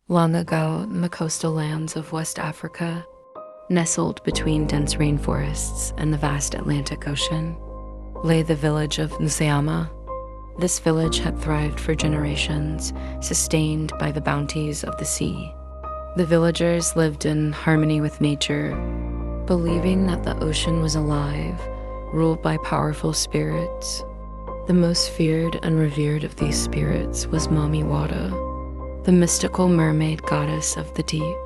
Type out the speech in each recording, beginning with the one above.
Long ago, in the coastal lands of West Africa, nestled between dense rainforests and the vast Atlantic Ocean, lay the village of Nsiama. This village had thrived for generations, sustained by the bounties of the sea. The villagers lived in harmony with nature, believing that the ocean was alive, ruled by powerful spirits. The most feared and revered of these spirits was Mami Wada, the mystical mermaid goddess of the deep.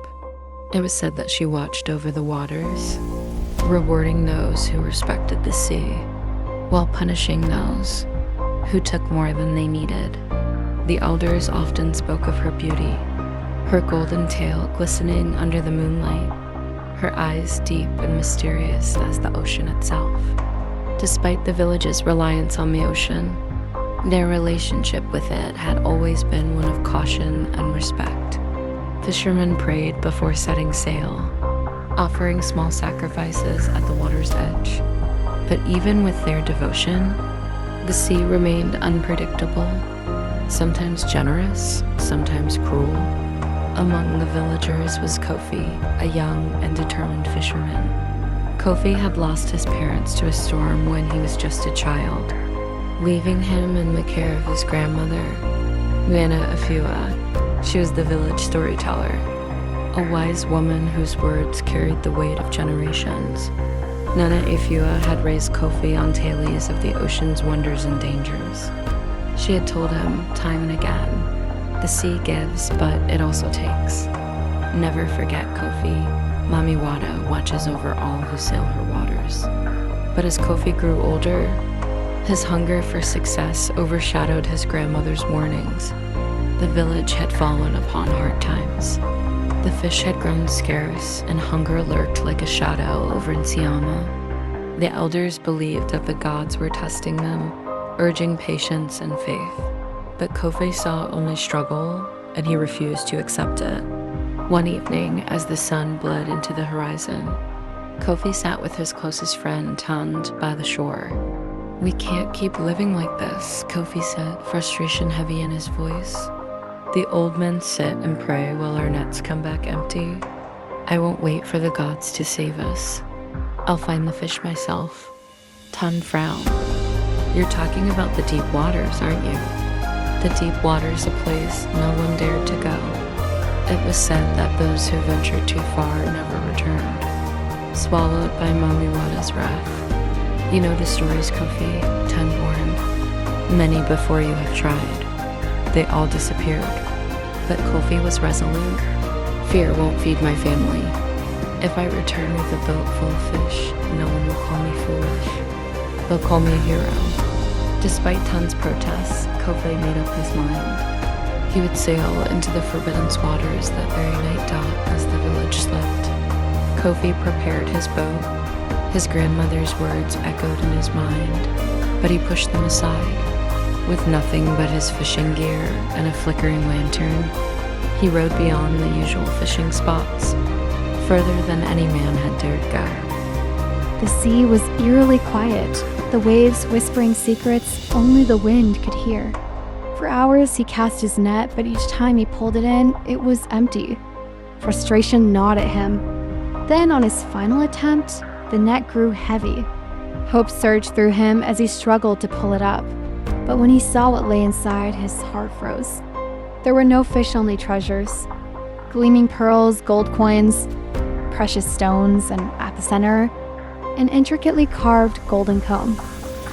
It was said that she watched over the waters, rewarding those who respected the sea, while punishing those who took more than they needed. The elders often spoke of her beauty, her golden tail glistening under the moonlight, her eyes deep and mysterious as the ocean itself. Despite the village's reliance on the ocean, their relationship with it had always been one of caution and respect. Fishermen prayed before setting sail, offering small sacrifices at the water's edge. But even with their devotion, the sea remained unpredictable, sometimes generous, sometimes cruel. Among the villagers was Kofi, a young and determined fisherman. Kofi had lost his parents to a storm when he was just a child, leaving him in the care of his grandmother, Nana Afua. She was the village storyteller, a wise woman whose words carried the weight of generations. Nana Afua had raised Kofi on tales of the ocean's wonders and dangers. She had told him time and again, the sea gives, but it also takes. Never forget, Kofi. Mami Wada watches over all who sail her waters. But as Kofi grew older, his hunger for success overshadowed his grandmother's warnings. The village had fallen upon hard times. The fish had grown scarce, and hunger lurked like a shadow over Nsiama. The elders believed that the gods were testing them, urging patience and faith. But Kofi saw only struggle, and he refused to accept it. One evening, as the sun bled into the horizon, Kofi sat with his closest friend, Tand, by the shore. "We can't keep living like this," Kofi said, frustration heavy in his voice. "The old men sit and pray while our nets come back empty. I won't wait for the gods to save us. I'll find the fish myself." Tan frowned. "You're talking about the deep waters, aren't you?" The deep waters, a place no one dared to go. It was said that those who ventured too far never returned, swallowed by Mami Wada's wrath. "You know the stories, Kofi," Tan warned. "Many before you have tried. They all disappeared." But Kofi was resolute. "Fear won't feed my family. If I return with a boat full of fish, no one will call me foolish. They'll call me a hero." Despite Tan's protests, Kofi made up his mind. He would sail into the forbidden waters that very night as the village slept. Kofi prepared his boat. His grandmother's words echoed in his mind, but he pushed them aside. With nothing but his fishing gear and a flickering lantern, he rowed beyond the usual fishing spots, further than any man had dared go. The sea was eerily quiet, the waves whispering secrets only the wind could hear. For hours he cast his net, but each time he pulled it in, it was empty. Frustration gnawed at him. Then on his final attempt, the net grew heavy. Hope surged through him as he struggled to pull it up. But when he saw what lay inside, his heart froze. There were no fish, only treasures. Gleaming pearls, gold coins, precious stones, and at the center, an intricately carved golden comb,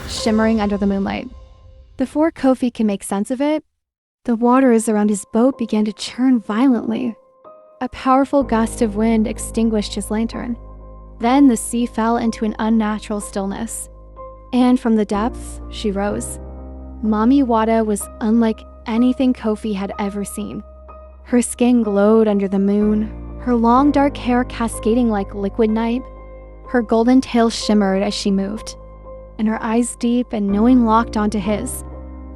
shimmering under the moonlight. Before Kofi could make sense of it, the waters around his boat began to churn violently. A powerful gust of wind extinguished his lantern. Then the sea fell into an unnatural stillness. And from the depths, she rose. Mami Wada was unlike anything Kofi had ever seen. Her skin glowed under the moon, her long dark hair cascading like liquid night. Her golden tail shimmered as she moved, and her eyes deep and knowing locked onto his.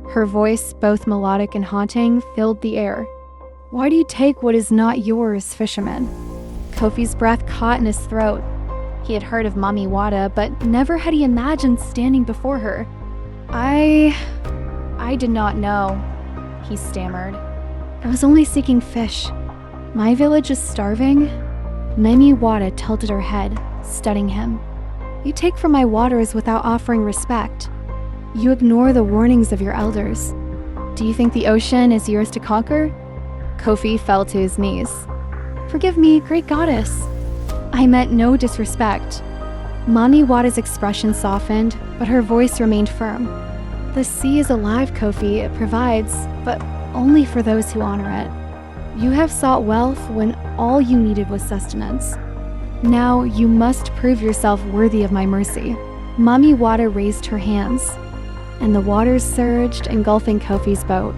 Her voice, both melodic and haunting, filled the air. "Why do you take what is not yours, fisherman?" Kofi's breath caught in his throat. He had heard of Mami Wada, but never had he imagined standing before her. I did not know," he stammered. "I was only seeking fish. My village is starving? Mami Wada tilted her head, studying him. You take from my waters without offering respect. You ignore the warnings of your elders. Do you think the ocean is yours to conquer? Kofi fell to his knees. Forgive me, great goddess. I meant no disrespect. Mami Wada's expression softened, but her voice remained firm. The sea is alive, Kofi. It provides, but only for those who honor it. You have sought wealth when all you needed was sustenance. Now you must prove yourself worthy of my mercy. Mami Wada raised her hands, and the waters surged, engulfing Kofi's boat.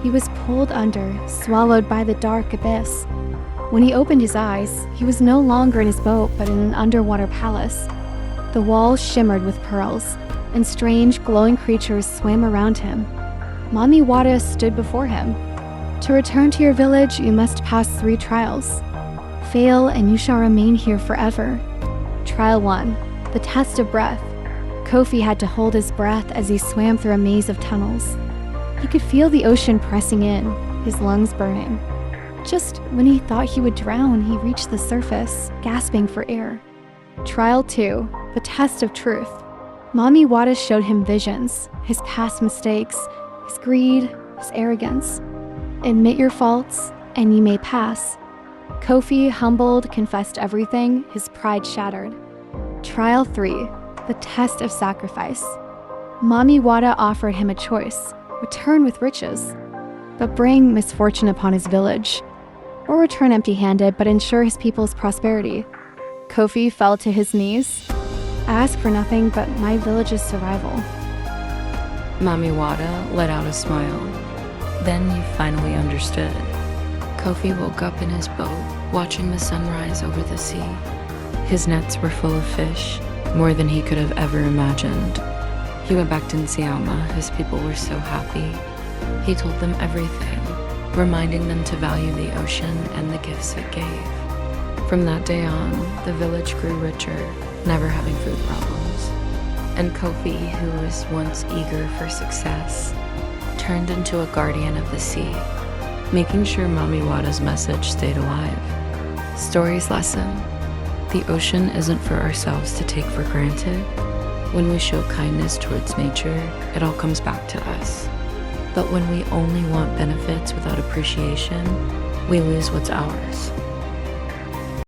He was pulled under, swallowed by the dark abyss. When he opened his eyes, he was no longer in his boat, but in an underwater palace. The walls shimmered with pearls, and strange, glowing creatures swam around him. Mami Wada stood before him. To return to your village, you must pass 3 trials. Fail, and you shall remain here forever. Trial 1, the test of breath. Kofi had to hold his breath as he swam through a maze of tunnels. He could feel the ocean pressing in, his lungs burning. Just when he thought he would drown, he reached the surface, gasping for air. Trial 2, the test of truth. Mami Wada showed him visions, his past mistakes, his greed, his arrogance. Admit your faults, and you may pass. Kofi, humbled, confessed everything, his pride shattered. Trial 3, the test of sacrifice. Mami Wada offered him a choice: return with riches, but bring misfortune upon his village, or return empty-handed but ensure his people's prosperity. Kofi fell to his knees. Ask for nothing but my village's survival. Mami Wada let out a smile. Then you finally understood. Kofi woke up in his boat, watching the sunrise over the sea. His nets were full of fish, more than he could have ever imagined. He went back to Nsiama. His people were so happy. He told them everything, reminding them to value the ocean and the gifts it gave. From that day on, the village grew richer, never having food problems. And Kofi, who was once eager for success, turned into a guardian of the sea, making sure Mami Wada's message stayed alive. Story's lesson: the ocean isn't for ourselves to take for granted. When we show kindness towards nature, it all comes back to us. But when we only want benefits without appreciation, we lose what's ours.